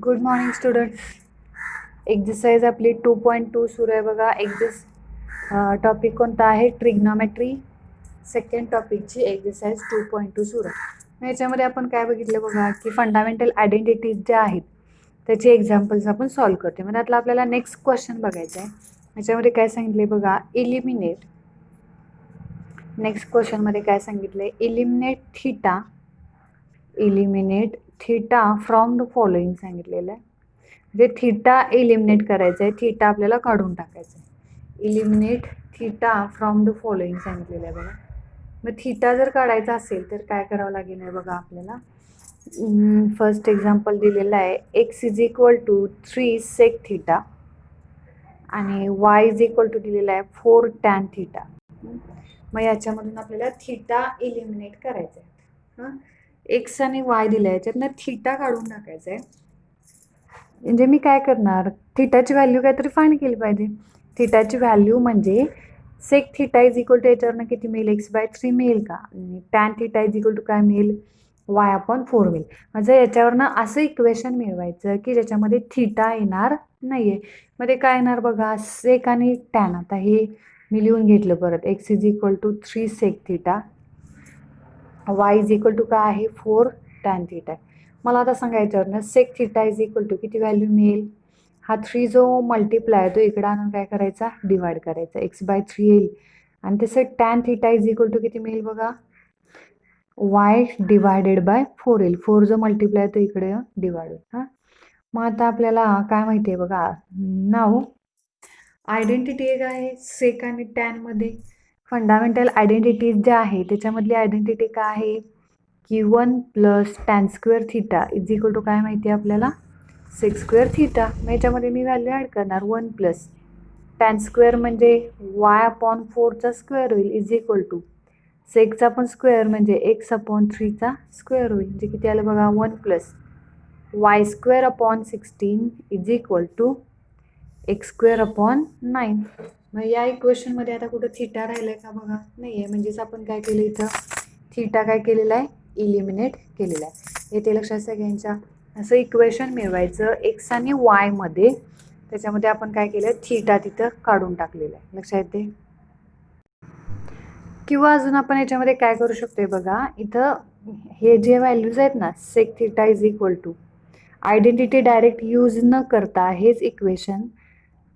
Good morning students. Exercise आपली 2.2 सुरू आहे बघा. टॉपिक कोणता आहे? ट्रिग्नॉमेट्री. सेकंड टॉपिकची एक्झरसाइज 2.2 सुरू आहे. याच्यामध्ये आपण काय बघितलं बघा की फंडामेंटल आयडेंटिटीज ज्या आहेत त्याचे एक्झाम्पल्स आपण सॉल्व्ह करते. म्हणजे आता आपल्याला नेक्स्ट क्वेश्चन बघायचा आहे. याच्यामध्ये काय सांगितले बघा, इलिमिनेट. नेक्स्ट क्वेश्चनमध्ये काय सांगितले, eliminate theta from the following सांगितलेलं आहे. म्हणजे थिटा इलिमिनेट करायचं आहे, थिटा आपल्याला काढून टाकायचं आहे. Eliminate theta from the following सांगितलेलं आहे बघा. मग थिटा जर काढायचा असेल तर काय करावं लागेल आहे बघा आपल्याला. फर्स्ट एक्झाम्पल दिलेलं आहे, x is equal to 3 sec theta आणि y इज इक्वल टू दिलेला आहे 4 टॅन थिटा. मग याच्यामधून आपल्याला थिटा इलिमिनेट करायचं आहे. एक्स आणि वाय दिल्या, याच्यातनं थिटा काढून टाकायचं आहे. म्हणजे मी काय करणार, थिटाची व्हॅल्यू काहीतरी फाइंड केली पाहिजे. थिटाची व्हॅल्यू म्हणजे sec theta is equal to याच्यावरनं किती मिळेल, x/3 मिळेल का, आणि tan theta is equal to काय मिळेल, y/4 मिळेल. म्हणजे याच्यावरनं असं इक्वेशन मिळवायचं की ज्याच्यामध्ये थिटा येणार नाही आहे. मध्ये काय येणार बघा, सेक आणि टॅन. आता हे मी लिहून घेतलं परत, x is equal to 3 sec theta, y is equal to काय आहे 4 टॅन थिटा. मला आता सांगायच्यावर ना sec theta is equal to किती व्हॅल्यू मिळेल, हा 3 जो मल्टिप्लाय तो इकडे आणून काय करायचा, डिवाइड करायचा, x/3 येईल. आणि तसं tan theta is equal to किती मिळेल बघा, y/4 येईल. 4 जो मल्टिप्लाय तो इकडे डिवाइड होईल. हां, मग आता आपल्याला काय माहिती आहे बघा, नाव आयडेंटिटी एक आहे सेक आणि टॅनमध्ये. फंडामेंटल आयडेंटिटीज ज्या आहे त्याच्यामधली आयडेंटिटी काय आहे की 1 plus tan square theta is equal to काय माहिती आहे आपल्याला, सेक स्क्वेअर थिटा. मग याच्यामध्ये मी व्हॅल्यू ॲड करणार, 1 प्लस टॅन स्क्वेअर म्हणजे y/4चा स्क्वेअर होईल इज इक्वल टू सेकचा पण स्क्वेअर म्हणजे x/3चा स्क्वेअर होईल. म्हणजे किती आलं बघा, 1 plus y² is equal to x²/9. मग या इक्वेशनमध्ये आता कुठं थिटा राहिलाय का बघा, नाही आहे. म्हणजेच आपण काय केलं, इथं थिटा काय केलेला आहे, इलिमिनेट केलेला आहे. येते लक्षात सगळ्यांच्या. असं इक्वेशन मिळवायचं एक्स आणि वाय मध्ये, त्याच्यामध्ये आपण काय केलं, थिटा तिथं काढून टाकलेलं आहे. लक्षात येते. किंवा अजून आपण याच्यामध्ये काय करू शकतोय बघा, इथं हे जे व्हॅल्यूज आहेत ना, sec theta is equal to, identity direct use न करता हेच इक्वेशन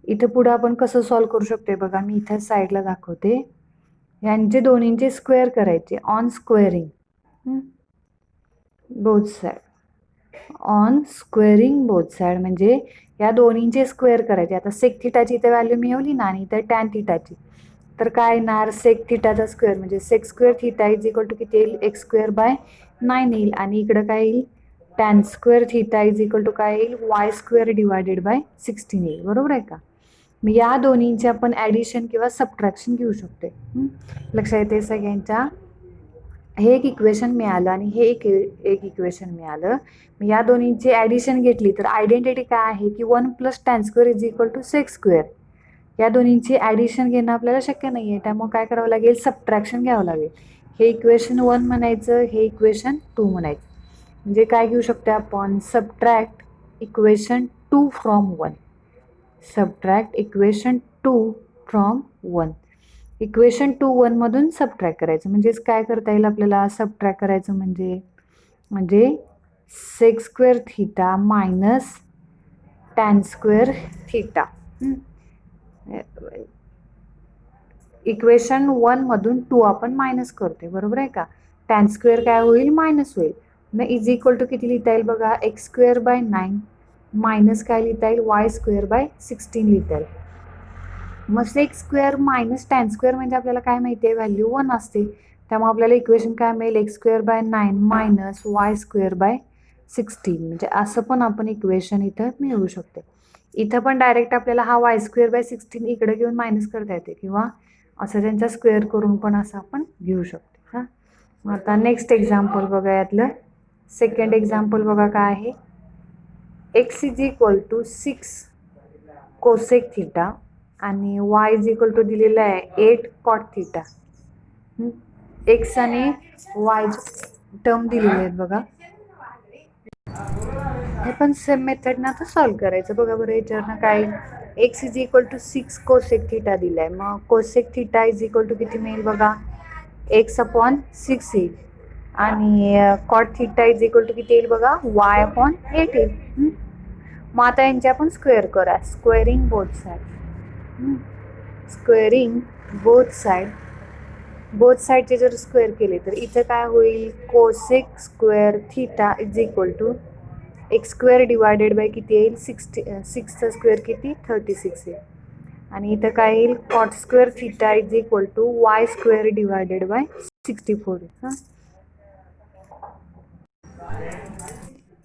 इथं पुढं आपण कसं सॉल्व्ह करू शकतोय बघा. मी इथं साईडला दाखवते. यांचे दोन्हींचे स्क्वेअर करायचे on squaring both side, on squaring both side म्हणजे या दोन्हींचे स्क्वेअर करायचे. आता सेक थिटाची इथं व्हॅल्यू मिळवली ना, आणि इथं टॅन थिटाची, तर काय येणार, सेक थिटाचा स्क्वेअर म्हणजे sec square theta is equal to किती येईल, x²/9 येईल. आणि इकडं काय येईल, tan square theta is equal to काय येईल, y²/16 येईल. बरोबर आहे का. मग या दोन्हींचे आपण ॲडिशन किंवा सबट्रॅक्शन घेऊ शकतो. लक्षात येते सगळ्यांच्या. हे एक इक्वेशन मिळालं आणि हे एक इक्वेशन मिळालं. मग या दोन्हींची ॲडिशन घेतली तर आयडेंटिटी काय आहे की 1 plus tan square is equal to sec square. या दोन्हींची ॲडिशन घेणं आपल्याला शक्य नाही आहे, त्यामुळे काय करावं लागेल, सबट्रॅक्शन घ्यावं लागेल. हे इक्वेशन 1 म्हणायचं, हे इक्वेशन 2 म्हणायचं. म्हणजे काय घेऊ शकतो आपण, subtract equation 2 from 1. Subtract equation 2 from 1. Equation 2 1मधून सबट्रॅक्ट करायचं. म्हणजेच काय करता येईल आपल्याला, सबट्रॅक्ट करायचं म्हणजे sec square theta minus tan square theta. Equation 1मधून 2 आपण मायनस करतोय, बरोबर आहे का. टॅन स्क्वेअर काय होईल, मायनस होईल. मग इज इक्वल टू किती लिहिता येईल बघा, x²/9 मायनस काय लिहिता येईल, y²/16 लिहिता येईल. मग sec square minus tan square म्हणजे आपल्याला काय माहिती आहे, व्हॅल्यू 1 असते. त्यामुळे आपल्याला इक्वेशन काय मिळेल, x²/9 मायनस y²/16. म्हणजे असं पण आपण इक्वेशन इथं मिळवू शकतो. इथं पण डायरेक्ट आपल्याला हा y²/16 इकडे घेऊन मायनस करता येते, किंवा असं त्यांचा स्क्वेअर करून पण असं आपण घेऊ शकतो. हां, मग आता नेक्स्ट एक्झाम्पल बघा. यातलं सेकंड एक्झाम्पल बघा काय आहे, x is equal to 6 cosec theta आणि y इज इक्वल टू दिलेला आहे 8 कॉट थिटा. एक्स आणि वाय टर्म दिलेले आहेत बघा. पण सेम मेथडनं आता सॉल्व्ह करायचं. बघा बरं याच्यावरनं काय x is equal to 6 cosec theta दिलाय. मग cosec theta is equal to किती मिळेल बघा, एक्स अपॉन 6 येईल. आणि cot theta is equal to किती येईल बघा, वाय अपॉन 8 येईल. मग आता यांची आपण स्क्वेअर करा, squaring both side. Squaring both साईडचे जर स्क्वेअर केले तर इथं काय होईल, cosec square theta is equal to x square divided by किती येईल, 6चा स्क्वेअर किती 36 येईल. आणि इथं काय येईल, cot square theta is equal to y square divided by 64 येईल.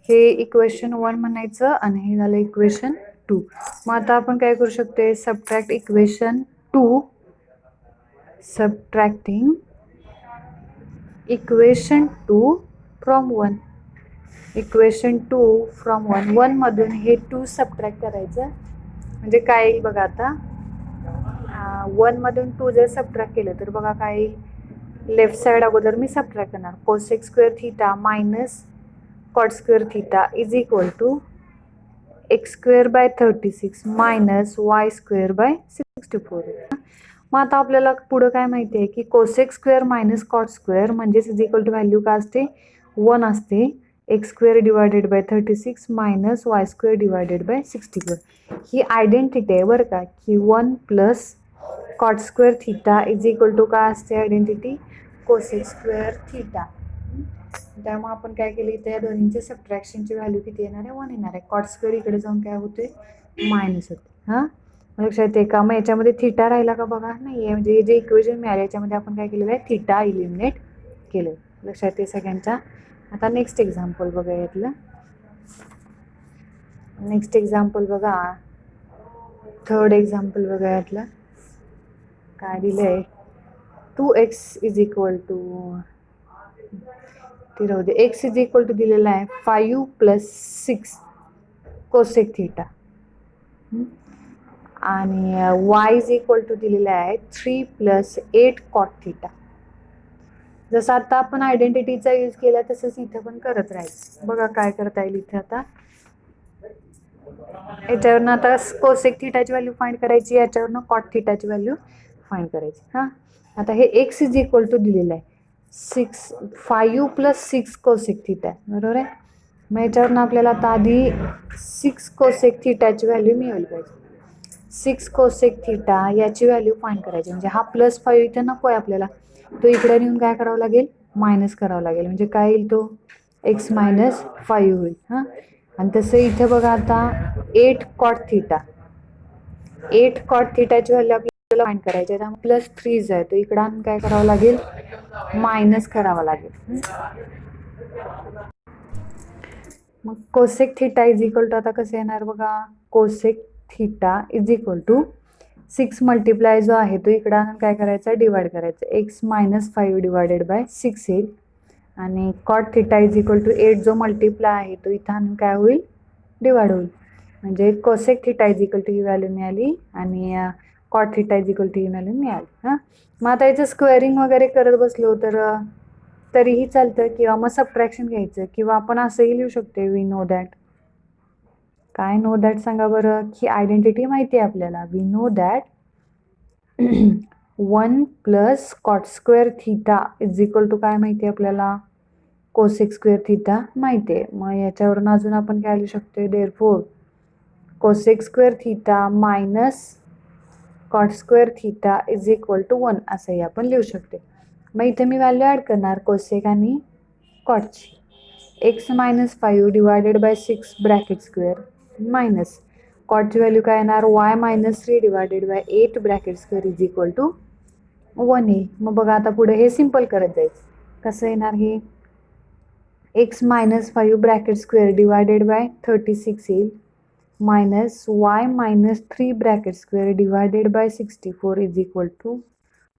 हे इक्वेशन 1 म्हणायचं आणि हे झालं इक्वेशन 2. मग आता आपण काय करू शकतो, subtract equation 2, subtracting equation 2 from 1. Equation 2 from 1, 1 मधून हे 2 सबट्रॅक्ट करायचं. म्हणजे काय येईल बघा, आता 1 मधून 2 जर सबट्रॅक्ट केलं तर बघा काय येईल, लेफ्ट साईड अगोदर मी सबट्रॅक्ट करणार, cosec square theta minus cot square theta is equal to x square by 36 minus y square by 64. मग आता आपल्याला पुढं काय माहिती आहे की cosec square minus cot square म्हणजेच इज इक्वल टू व्हॅल्यू काय असते, 1 असते. X square divided by 36 minus y square divided by 64. ही आयडेंटिटी आहे बरं का, की 1 plus cot square theta is equal to काय असते आयडेंटिटी, कोसेक स्क्वेअर थिटा. त्यामुळे आपण काय केली, त्या दोन्हींचे सबट्रॅक्शनची व्हॅल्यू किती येणार आहे, 1 येणार आहे. कॉट स्क्वेअर इकडे जाऊन काय होते, मायनस होते. लक्षात येते का. मग याच्यामध्ये थिटा राहिला का बघा, नाही आहे. म्हणजे जे इक्वेशन मिळाले याच्यामध्ये आपण काय केलेलं आहे, थिटा इलिमिनेट केलं. लक्षात येते सगळ्यांच्या. आता नेक्स्ट एक्झाम्पल बघा यातलं. नेक्स्ट एक्झाम्पल बघा, थर्ड एक्झाम्पल बघा यातलं काय दिलं आहे, 2x इज इक्वल टू, ते राहू दे, एक्स इज इक्वल टू दिलेला आहे 5 + 6 कोसेक थिटा आणि y इज इक्वल टू दिलेला आहे 3 + 8 कॉट थिटा. जसं आता आपण आयडेंटिटीचा यूज केला तसंच इथं पण करत राहायचं. बघा काय करता येईल इथे. आता याच्यावरनं आता कोसेक थिटाची व्हॅल्यू फाइंड करायची, याच्यावरनं कॉट थिटाची व्हॅल्यू फाइंड करायची. आता हे एक्स इज इक्वल टू दिलेलं आहे 5 + 6 कोसेक थिटा, बरोबर आहे. मग याच्यावरनं आपल्याला आता आधी 6 कोसेक थिटाची व्हॅल्यू मिळवली पाहिजे. 6 कोसेक थिटा याची व्हॅल्यू फाइंड करायची. म्हणजे हा +5 इथे नको आहे आपल्याला, तो इकडे नेऊन काय करावं लागेल, मायनस करावं लागेल. म्हणजे काय येईल, तो x - 5 होईल. आणि तसं इथे बघा आता 8 कॉट थिटा, 8 कॉट थिटाची व्हॅल्यू आपल्याला फाइंड करायची आहे. त्यामुळे +3 आहे, तो इकडं आणून काय करावं लागेल, मायनस करावं लागेल. मग cosec theta is equal to आता कसं येणार बघा, cosec theta is equal to 6 multiply जो आहे तो इकडं आणून काय करायचा, डिवाइड करायचा. x - 5 डिवायडेड बाय 6 येईल. आणि cot theta is equal to 8 जो मल्टिप्लाय आहे तो इथं आणून काय होईल, डिवाइड होईल. म्हणजे cosec theta is equal to ही व्हॅल्यू मिळाली आणि cot theta is equal to ही व्हॅल्यू मिळाली. मग आता याचं स्क्वेअरिंग वगैरे करत बसलो तर तरीही चालतं, किंवा मग सबट्रॅक्शन घ्यायचं, किंवा आपण असंही लिहू शकतो, वी नो दॅट. काय नो दॅट सांगा बरं, की आयडेंटिटी माहिती आहे आपल्याला. We know that 1 + cot square theta is equal to काय माहिती आहे आपल्याला, कोसेक स्क्वेअर थिटा माहिती आहे. मग याच्यावरून अजून आपण काय लिहू शकतो, therefore cosec square theta minus cot square theta is equal to 1 असंही आपण लिहू शकतो. मग इथे मी व्हॅल्यू ॲड करणार कोसेक आणि कॉटची. x - 5 divided by 6 bracket square minus कॉटची व्हॅल्यू काय येणार, y - 3 divided by 8 bracket square is equal to 1 येईल. मग बघा आता पुढे हे सिम्पल करत जायचं. कसं येणार हे, x - 5 bracket square divided by 36 येईल मायनस y - 3 bracket square divided by 64 is equal to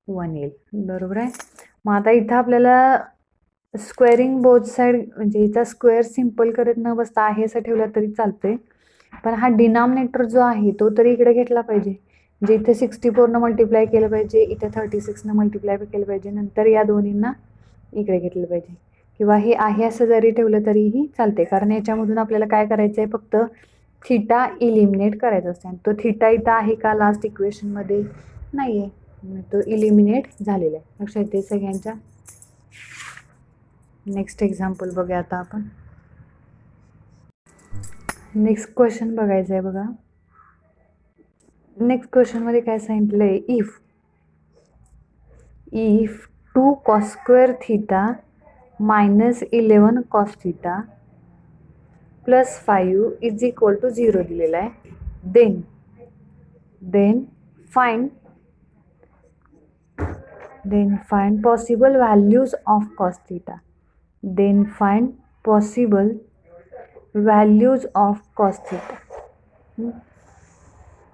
1 येईल. बरोबर आहे. मग आता इथं आपल्याला स्क्वेअरिंग बोथ साईड, म्हणजे इथं स्क्वेअर सिम्पल करत न बसता आहे असं ठेवलं तरी चालतंय, पण हा डिनॉमिनेटर जो आहे तो तरी इकडे घेतला पाहिजे. म्हणजे इथे 64 मल्टिप्लाय केलं पाहिजे, इथे 36 मल्टिप्लाय केलं पाहिजे, नंतर या दोन्हींना इकडे घेतलं पाहिजे. किंवा हे आहे असं जरी ठेवलं तरीही चालते, कारण याच्यामधून आपल्याला काय करायचं आहे, फक्त थिटा इलिमिनेट करायचा असते. आणि तो थिटा इथं आहे का लास्ट इक्वेशनमध्ये? नाही आहे, तो इलिमिनेट झालेला आहे. लक्षात येते सगळ्यांच्या? नेक्स्ट एक्झाम्पल बघूया आता आपण. नेक्स्ट क्वेश्चन बघायचं आहे बघा. नेक्स्ट क्वेश्चनमध्ये काय सांगितलं आहे, if 2 cos square theta minus 11 cos theta plus 5 is equal to 0 दिलेला आहे. then find possible values of cos theta. then find possible values of cos theta.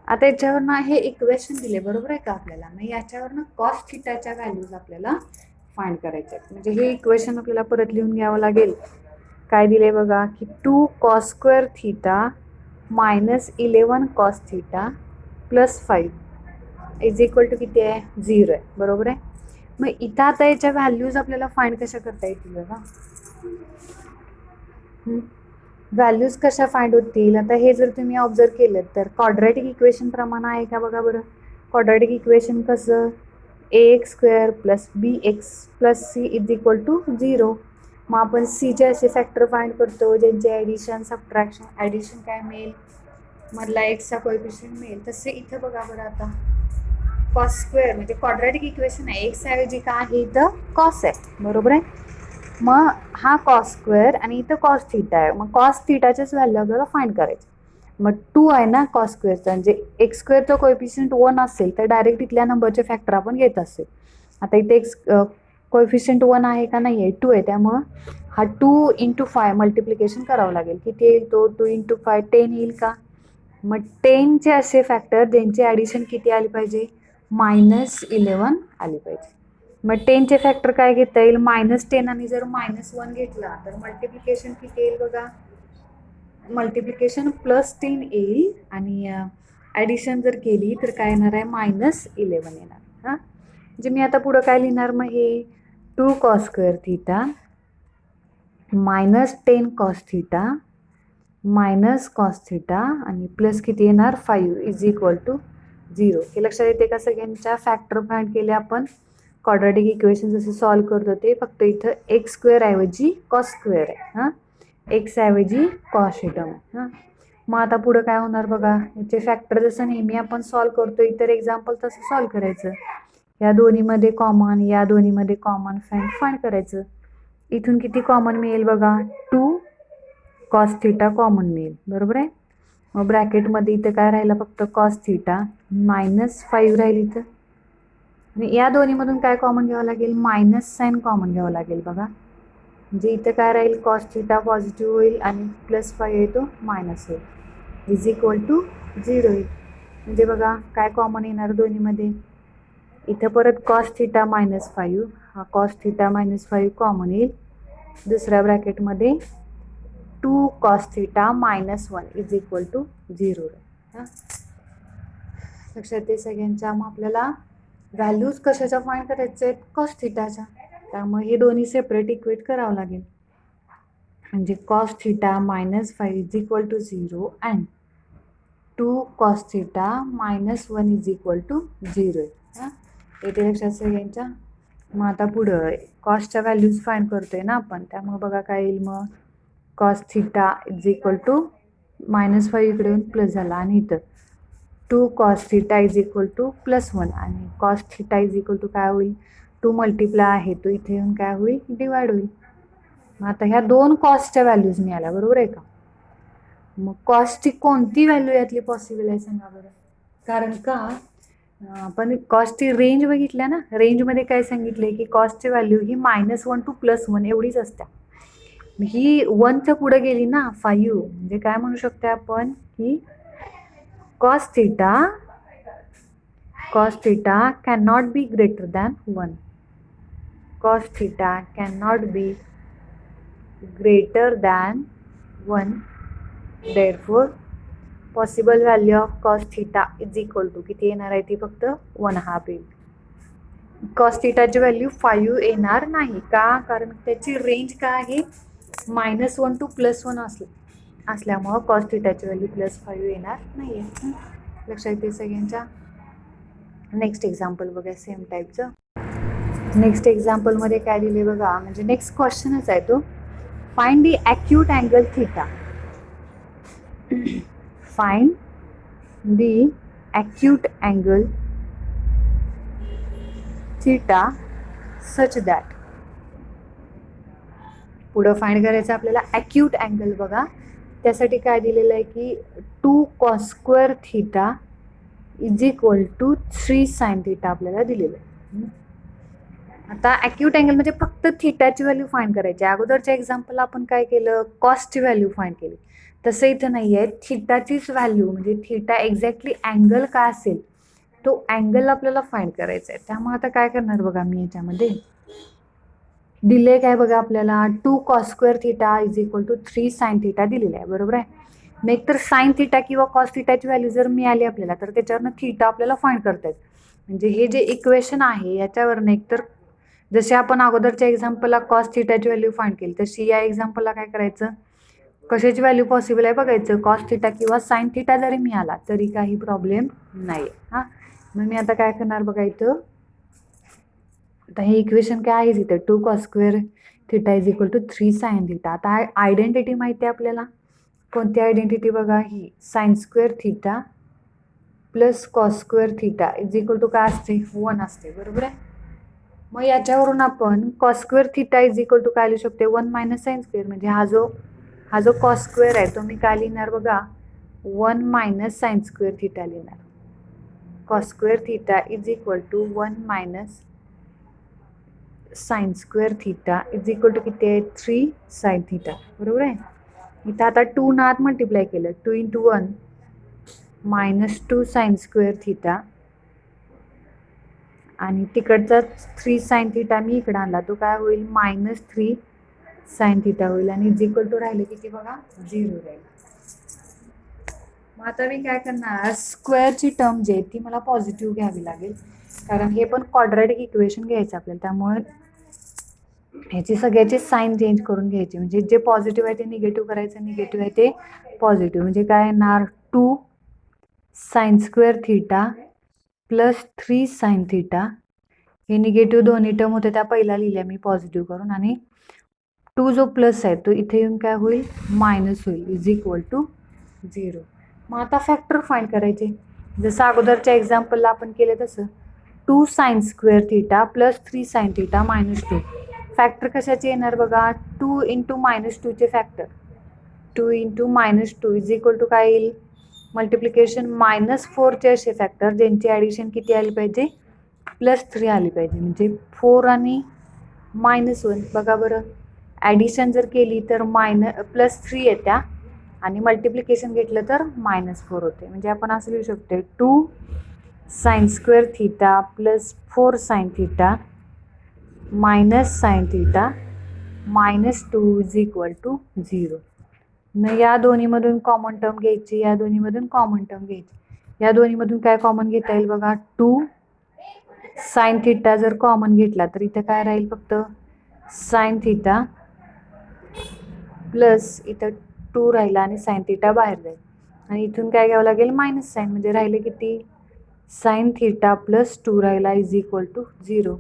आता याच्यावरनं हे इक्वेशन दिले, बरोबर आहे का आपल्याला? मग याच्यावरनं कॉस थिटाच्या व्हॅल्यूज आपल्याला फाइंड करायचे आहेत. म्हणजे हे इक्वेशन आपल्याला परत लिहून घ्यावं लागेल. काय दिले बघा की 2 cos square theta minus 11 cos theta plus 5 is equal to किती आहे? 0 आहे, बरोबर आहे. मग इथं आता याच्या व्हॅल्यूज आपल्याला फाइंड कशा करता येतील बघा. व्हॅल्यूज कशा फाइंड होतील? आता हे जर तुम्ही ऑब्झर्व केलं तर क्वाड्रॅटिक इक्वेशन प्रमाणे आहे का बघा बरं. क्वाड्रॅटिक इक्वेशन कसं? ax² + bx + c is equal to 0. मग आपण सीचे असे फॅक्टर फाइंड करतो ज्यांचे ॲडिशन सबट्रॅक्शन, ॲडिशन काय मिळेल, मधला एक्सचा कोएफिशियंट मिळेल. तसे इथं बघा बरं आता cos स्क्वेअर म्हणजे क्वाड्रॅटिक इक्वेशन आहे, एक्स ऐवजी काय आहे इथं कॉस आहे, बरोबर आहे. मग हा cos स्क्वेअर आणि इथं cos थिटा आहे. मग cos थिटाच्याच व्हॅल्यू आपल्याला फाइंड करायचं. मग 2 आहे ना cos स्क्वेअरचा, म्हणजे x² कोएफिशियंट 1 असेल तर डायरेक्ट इथल्या नंबरचे फॅक्टर आपण घेत असेल. आता इथे एक्स कोएफिशियंट 1 आहे का? नाही आहे, 2 आहे. त्यामुळं हा 2 × 5 मल्टिप्लिकेशन करावं लागेल. किती येईल तो? 2 × 5 10 येईल का? मग 10चे असे फॅक्टर ज्यांची ॲडिशन किती आली पाहिजे? -11 आली पाहिजे. मग 10चे फॅक्टर काय घेता येईल? -10 आणि जर -1 घेतला तर मल्टिप्लिकेशन किती येईल बघा. मल्टिप्लिकेशन +10 येईल आणि ॲडिशन जर केली तर काय येणार आहे? -11 येणार. हां, म्हणजे मी आता पुढं काय लिहिणार मग? हे 2 cos square theta -10 cos theta minus cos theta आणि प्लस किती येणार? 5 इज इक्वल टू 0. हे लक्षात येते का सगळ्यांच्या? फॅक्टर फाइंड केले आपण. क्वाड्रॅटिक इक्वेशन जसं सॉल्व करतो ते, फक्त इथं x² ऐवजी cos स्क्वेअर आहे. हां, x ऐवजी cos ही टर्म आहे. हां, मग आता पुढं काय होणार बघा. याचे फॅक्टर जसं नेहमी आपण सॉल्व करतो इतर एक्झाम्पल तसं सॉल्व करायचं. या दोन्हीमध्ये कॉमन, या दोन्हीमध्ये कॉमन फाइंड करायचं. इथून किती कॉमन मिळेल बघा? 2 cos theta कॉमन मिळेल, बरोबर आहे. मग ब्रॅकेटमध्ये इथं काय राहिलं? फक्त cos theta -5 राहील इथं. आणि या दोन्हीमधून काय कॉमन घ्यावं लागेल? मायनस साईन कॉमन घ्यावं लागेल बघा. म्हणजे इथं काय राहील? cos theta पॉझिटिव्ह होईल आणि +5 आहे तो मायनस होईल, इज इक्वल टू 0 होईल. म्हणजे बघा काय कॉमन येणार दोन्हीमध्ये? इथं परत cos theta -5, हा cos theta -5 कॉमन येईल. दुसऱ्या ब्रॅकेटमध्ये 2 cos theta -1 is equal to 0. हां, लक्षात ते सगळ्यांच्या. मग आपल्याला व्हॅल्यूज कशाच्या फाइंड करायच्या आहेत? cos thetaच्या. त्यामुळे हे दोन्ही सेपरेट इक्वेट करावं लागेल. म्हणजे cos theta -5 is equal to 0 and 2 cos theta -1 is equal to 0. हां, येते लक्षात सगळ्यांच्या. मग आता पुढं कॉसच्या व्हॅल्यूज फाइंड करतोय ना आपण, त्यामुळे बघा काय येईल मग? cos theta is equal to -5 इकडे येऊन प्लस झाला आणि इथं 2 cos theta is equal to +1 आणि cos theta is equal to काय होईल? 2 मल्टिप्लाय आहे तो इथे येऊन काय होईल? डिवाइड होईल. मग आता ह्या 2 कॉसच्या व्हॅल्यूज मिळाल्या, बरोबर आहे का? मग कॉसची कोणती व्हॅल्यू यातली पॉसिबल आहे सांगा बरं. कारण का आपण कॉस्टची रेंज बघितल्या ना, रेंजमध्ये काय सांगितले की कॉस्टची व्हॅल्यू ही -1 टू +1 एवढीच असते. ही 1च्या पुढे गेली ना 5, म्हणजे काय म्हणू शकतो आपण की cos theta cannot be greater than 1. cos theta cannot be greater than 1. therefore possible value of cos theta is equal to किती येणार आहे ती? फक्त 1/2 येईल. कॉस थिटाची व्हॅल्यू 5 येणार नाही का, कारण त्याची रेंज काय आहे -1 to +1 असल्यामुळं कॉस थिटाची व्हॅल्यू +5 येणार नाही आहे. लक्षात येते सगळ्यांच्या. नेक्स्ट एक्झाम्पल बघा सेम टाईपचं. नेक्स्ट एक्झाम्पलमध्ये काय दिले बघा, म्हणजे नेक्स्ट क्वेश्चनच आहे तो. Find the acute angle theta. Find the acute angle theta such that. पुढं फाइंड करायचं आपल्याला ॲक्यूट अँगल बघा. त्यासाठी काय दिलेलं आहे की 2 cos square theta is equal to 3 sin theta आपल्याला दिलेलं आहे. आता ॲक्यूट अँगल म्हणजे फक्त थिटाची व्हॅल्यू फाइंड करायची. अगोदरच्या एक्झाम्पल आपण काय केलं, कॉसची व्हॅल्यू फाइंड केली. तसं इथं नाही आहे, थिटाचीच व्हॅल्यू म्हणजे थिटा एक्झॅक्टली अँगल काय असेल तो अँगल आपल्याला फाइंड करायचा आहे. त्यामुळे आता काय करणार बघा मी याच्यामध्ये दिले काय बघा आपल्याला 2 cos square theta is equal to 3 sin theta दिलेला आहे, बरोबर आहे. मग एकतर साइन थिटा किंवा कॉस थिटाची व्हॅल्यू जर मिळाली आपल्याला तर त्याच्यावरनं थिटा आपल्याला फाइंड करता येईल. म्हणजे हे जे इक्वेशन आहे याच्यावरनं एकतर जसे आपण अगोदरच्या एक्झाम्पलला कॉस थिटाची व्हॅल्यू फाइंड केली तशी या एक्झाम्पलला काय करायचं, कशाची व्हॅल्यू पॉसिबल आहे बघायचं. कॉस थिटा किंवा साइन थिटा जरी मिळाला तरी काही प्रॉब्लेम नाही. हां, मग मी आता काय करणार बघा इथं. आता हे इक्वेशन काय आहे इथं 2 cos square theta is equal to 3 sin theta. आता आयडेंटिटी माहिती आहे आपल्याला. कोणती आयडेंटिटी बघा, ही sine square theta plus cos square theta is equal to काय असते 1 असते, बरोबर आहे. मग याच्यावरून आपण cos square theta is equal to काय लिहू शकते 1 - sin स्क्वेअर. म्हणजे हा जो कॉस स्क्वेअर आहे तो मी काय लिहिणार बघा 1 - sin स्क्वेअर थिटा लिहिणार. Cos square theta is equal to 1 - sin square theta is equal to किती आहे 3 sin थिटा, बरोबर आहे. इथं आता 2 न आत मल्टिप्लाय केलं 2 × 1 - 2 sin स्क्वेअर थिटा आणि तिकडचा 3 sin थिटा मी इकडं आणला तो काय होईल -3 sin थिटा होईल आणि इज इक्वल टू राहिले किती बघा 0 राहील. मग आता मी काय करणार, स्क्वेअरची टर्म जी आहे ती मला पॉझिटिव्ह घ्यावी लागेल, कारण हे पण क्वाड्रॅटिक इक्वेशन घ्यायचं आपल्याला. त्यामुळे ह्याची सगळ्याचे साईन चेंज करून घ्यायचे. म्हणजे जे पॉझिटिव्ह आहे ते निगेटिव्ह करायचं, निगेटिव्ह आहे ते पॉझिटिव्ह. म्हणजे काय येणार 2 sin square theta plus 3 sin theta. हे निगेटिव्ह दोन्ही टर्म होते त्या पहिला लिहिल्या मी पॉझिटिव्ह करून, आणि 2 जो प्लस आहे तो इथे येऊन काय होईल मायनस होईल इज इक्वल टू 0. मग आता फॅक्टर फाइंड करायचे जसं अगोदरच्या एक्झाम्पलला आपण केलं तसं. 2 sin square theta plus 3 sin theta -2. Factor कशाचे येणार बघा 2 × -2 चे फॅक्टर. 2 × -2 इज इक्वल टू काय येईल मल्टिप्लिकेशन -4 चे असे फॅक्टर ज्यांची ॲडिशन किती आली पाहिजे +3 आली पाहिजे. म्हणजे 4 आणि -1 बघा बरं, ॲडिशन जर केली तर +3 येत्या आणि मल्टिप्लिकेशन घेतलं तर -4 होते. म्हणजे आपण असं लिहू शकतो 2 sin square theta plus 4 sin theta -sin theta -2 is equal to 0. मग या दोन्हीमधून कॉमन टर्म घ्यायची, या दोन्हीमधून कॉमन टर्म घ्यायची. या दोन्हीमधून काय कॉमन घेता येईल बघा 2 sin थिटा जर कॉमन घेतला तर इथं काय राहील फक्त sin थिटा प्लस इथं 2 राहिला आणि sin थिटा बाहेर जाईल आणि इथून काय घ्यावं लागेल -sin. म्हणजे राहिले किती sin थिटा प्लस 2 राहिला इज इक्वल टू 0.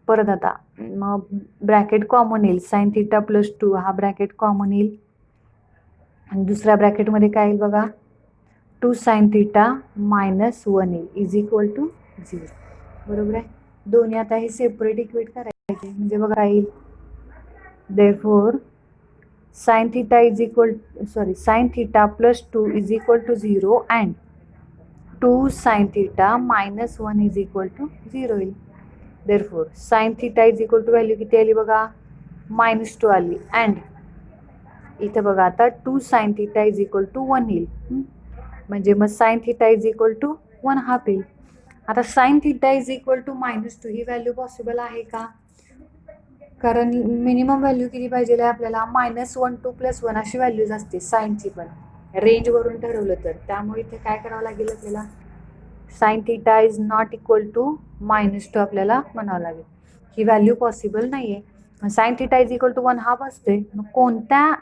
परत आता मग ब्रॅकेट कॉमन येईल sin थिटा प्लस 2 हा ब्रॅकेट कॉमन येईल आणि दुसऱ्या ब्रॅकेटमध्ये काय येईल बघा 2 sin थिटा -1 येईल इज इक्वल टू 0, बरोबर आहे. दोन्ही आता हे सेपरेट इक्वेट करायचे. म्हणजे बघा येईल therefore sin theta plus 2 is equal to 0 and 2 sin theta -1 is equal to 0 येईल. Therefore sin theta is equal to value किती आली बघा -2 आली अँड इथं बघा आता 2 sin theta is equal to 1 येईल. म्हणजे मग sin theta is equal to 1/2 येईल. आता sin theta is equal to -2 ही व्हॅल्यू पॉसिबल आहे का, कारण मिनिमम व्हॅल्यू किती पाहिजे आहे आपल्याला -1 to +1 अशी व्हॅल्यूज असते साईनची पण रेंजवरून ठरवलं तर. त्यामुळे इथे काय करावं लागेल आपल्याला sine theta is not equal to -2 आपल्याला म्हणावं लागेल. ही व्हॅल्यू पॉसिबल नाही आहे. Sine theta is equal to 1/2 असते. मग कोणत्या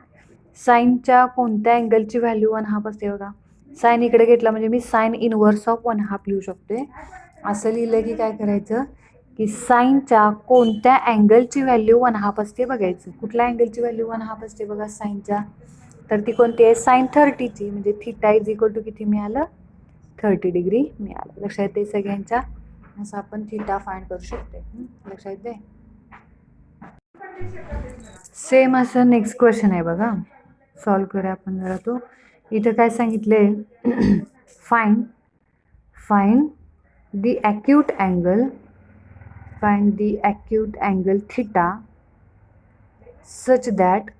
साईनच्या कोणत्या अँगलची व्हॅल्यू 1/2 असते बघा. साइन इकडे घेतला म्हणजे मी साइन इनवर्स ऑफ 1/2 लिहू शकते. असं लिहिलं की काय करायचं की साईनच्या कोणत्या अँगलची व्हॅल्यू 1/2 असते बघायचं. कुठल्या अँगलची व्हॅल्यू 1/2 असते बघा साईनच्या, तर ती कोणती आहे साइन 30ची. म्हणजे थिटा इज इक्वल टू किती मिळालं 30 डिग्री मिळालं. लक्षात येते सगळ्यांच्या. असं आपण थिटा फाइंड करू शकते. लक्षात येते. सेम असं नेक्स्ट क्वेश्चन आहे बघा. सॉल्व करूया आपण जरा तो. इथं काय सांगितलंय find the acute angle theta such that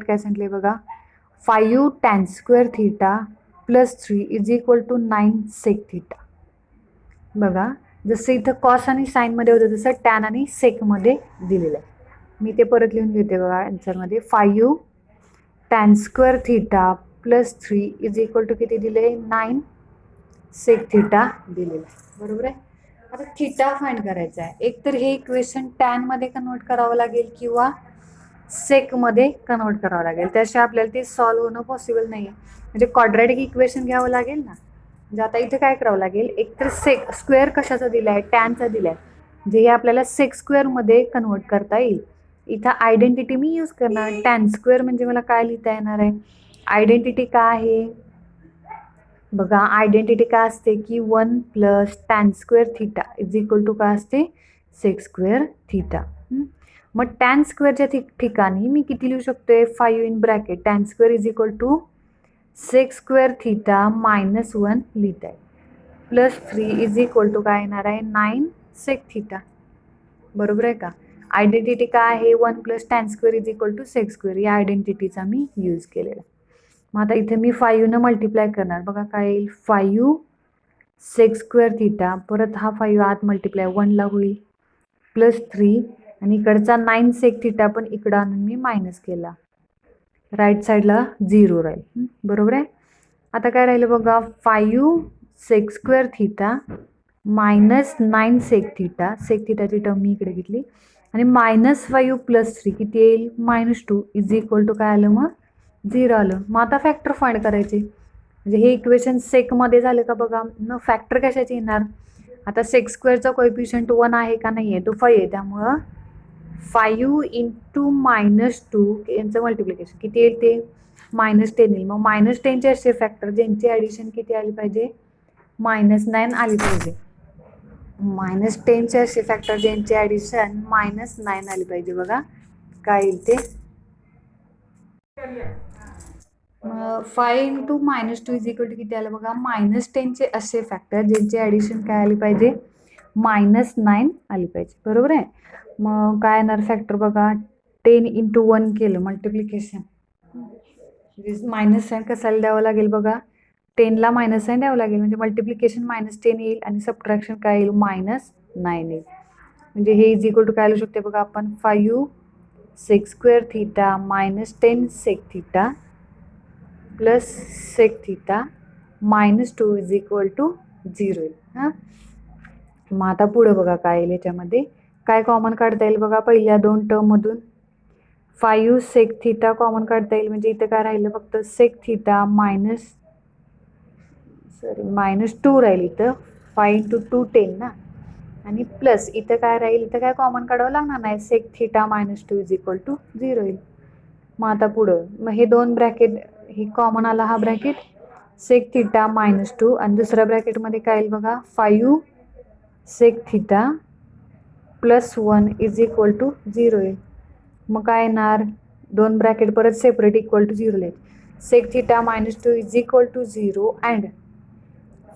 काय सांगितलंय बघा 5 tan square theta plus 3 is equal to 9 sec theta. बघा जसं इथं कॉस आणि साइन मध्ये होतं तसं टॅन आणि सेक मध्ये दिलेलं आहे. मी ते परत लिहून घेते बघा आन्सरमध्ये. 5 tan square theta plus 3 is equal to किती दिले 9 सेक थिटा दिलेलं आहे. बरोबर आहे. आता थिटा फाइंड करायचा आहे. एक तर हे इक्वेशन टॅनमध्ये कन्वर्ट करावं लागेल किंवा सेकमध्ये कन्वर्ट करावं लागेल. त्याशिवाय आपल्याला ते सॉल्व्ह होणं पॉसिबल नाही आहे. म्हणजे क्वाड्रॅटिक इक्वेशन घ्यावं लागेल ना. म्हणजे आता इथे काय करावं लागेल, एक तर सेक स्क्वेअर कशाचा दिला आहे टॅनचा दिला आहे. म्हणजे हे आपल्याला सेक स्क्वेअरमध्ये कन्वर्ट करता येईल. इथं आयडेंटिटी मी यूज करणार. टॅन स्क्वेअर म्हणजे मला काय लिहिता येणार आहे, आयडेंटिटी काय आहे बघा. आयडेंटिटी काय असते की 1 + tan square theta is equal to काय असते सेक स्क्वेअर थिटा. मग टॅन स्क्वेअरच्या ठिकाणी मी किती लिहू शकतोय 5 in bracket tan square is equal to sec square theta -1 लिहित आहे प्लस 3 इज इक्वल टू काय येणार आहे 9 सेक थिटा. बरोबर आहे का. आयडेंटिटी काय आहे 1 + tan square is equal to sec square. या आयडेंटिटीचा मी यूज केलेला. मग आता इथे मी 5 मल्टिप्लाय करणार बघा काय येईल 5 सेक स्क्वेअर थिटा परत हा 5 आत मल्टिप्लाय 1ला होईल प्लस 3 आणि इकडचा 9 सेक थिटा पण इकडं आणून मी मायनस केला. राईट साईडला 0 राहील. बरोबर आहे. आता काय राहिलं बघा 5 sec square theta -9 sec theta. Sec थिटाची टर्म मी इकडे घेतली आणि -5 + 3 किती येईल -2 इज इक्वल टू काय आलं मग 0 आलं. मग आता फॅक्टर फाइंड करायचे. म्हणजे हे इक्वेशन सेकमध्ये झालं का बघा. मग फॅक्टर कशाचे येणार, आता सेक स्क्वेअरचा कोएफिशियंट 1 आहे का नाही आहे तो 5 आहे. त्यामुळं 5 × -2 यांचं मल्टिप्लिकेशन किती येईल ते -10 येईल. मग -10चे असे फॅक्टर ज्यांची ॲडिशन किती आली पाहिजे -9 आली पाहिजे. -10चे असे फॅक्टर ज्यांची ॲडिशन -9 आली पाहिजे. बघा काय येईल ते 5 × -2 इज इक्वल टू किती आलं बघा -10चे असे फॅक्टर ज्यांची ॲडिशन काय आली पाहिजे -9 आली पाहिजे. बरोबर आहे. मग काय येणार फॅक्टर बघा 10 × 1 केलं मल्टिप्लिकेशन मायनस साईन कसाला द्यावं लागेल बघा 10ला मायनस साईन द्यावं लागेल. म्हणजे मल्टिप्लिकेशन -10 येईल आणि सबट्रॅक्शन काय येईल -9 येईल. म्हणजे हे इज इक्वल टू काय लिहू शकते बघा आपण 5 sec square theta -10 sec theta plus sec theta -2 is equal to 0 येईल. हां मग आता पुढं बघा काय येईल याच्यामध्ये काय कॉमन काढता येईल बघा पहिल्या 2 टर्ममधून 5 सेक थिटा कॉमन काढता येईल. म्हणजे इथं काय राहिलं फक्त सेक थिटा -2 राहील इथं 5 × 2 10 ना आणि प्लस इथं काय राहील इथं काय कॉमन काढावं लागणार नाही sec theta -2 is equal to 0 येईल. मग आता पुढं मग हे 2 ब्रॅकेट हे कॉमन आला हा ब्रॅकेट सेक थिटा -2 आणि दुसऱ्या ब्रॅकेटमध्ये काय येईल बघा 5 sec theta +1 is equal to 0 येईल. मग काय येणार 2 ब्रॅकेट परत सेपरेट इक्वल टू 0 येईल. Sec theta -2 is equal to 0 and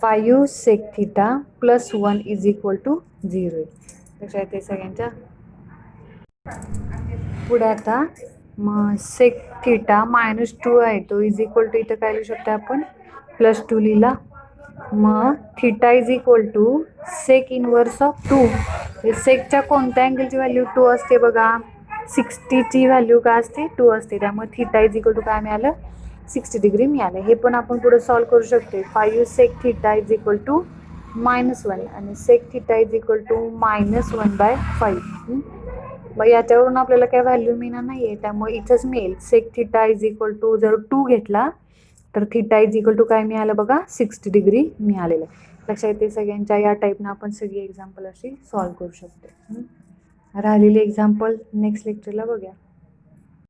5 sec theta +1 is equal to 0 येईल. लक्षात येते सगळ्यांच्या. पुढे आता मग सेक थिटा -2 आहे तो इज इक्वल टू इथं काय लिहू शकतो आपण +2 लिहिला. मग theta is equal to sec inverse of 2. सेकच्या कोणत्या अँगलची व्हॅल्यू 2 असते बघा 60ची व्हॅल्यू काय असते 2 असते. त्यामुळे थिटा इज इक्वल टू काय मिळालं 60 डिग्री मिळाले. हे पण आपण पुढे सॉल्व करू शकतो. 5 sec theta is equal to -1 आणि sec theta is equal to -1/5. मग याच्यावरून आपल्याला काय व्हॅल्यू मिळणार नाहीये, त्यामुळे इथंच मिळेल sec theta is equal to, जर 2 घेतला तर थिटा इज इक्वल टू काय मिळालं बघा, 60 डिग्री मिळालेलं आहे. लक्षात येते सगळ्यांच्या. या टाईपनं आपण सगळी एक्झाम्पल अशी सॉल्व करू शकतो. राहिलेली एक्झाम्पल नेक्स्ट लेक्चरला बघूया.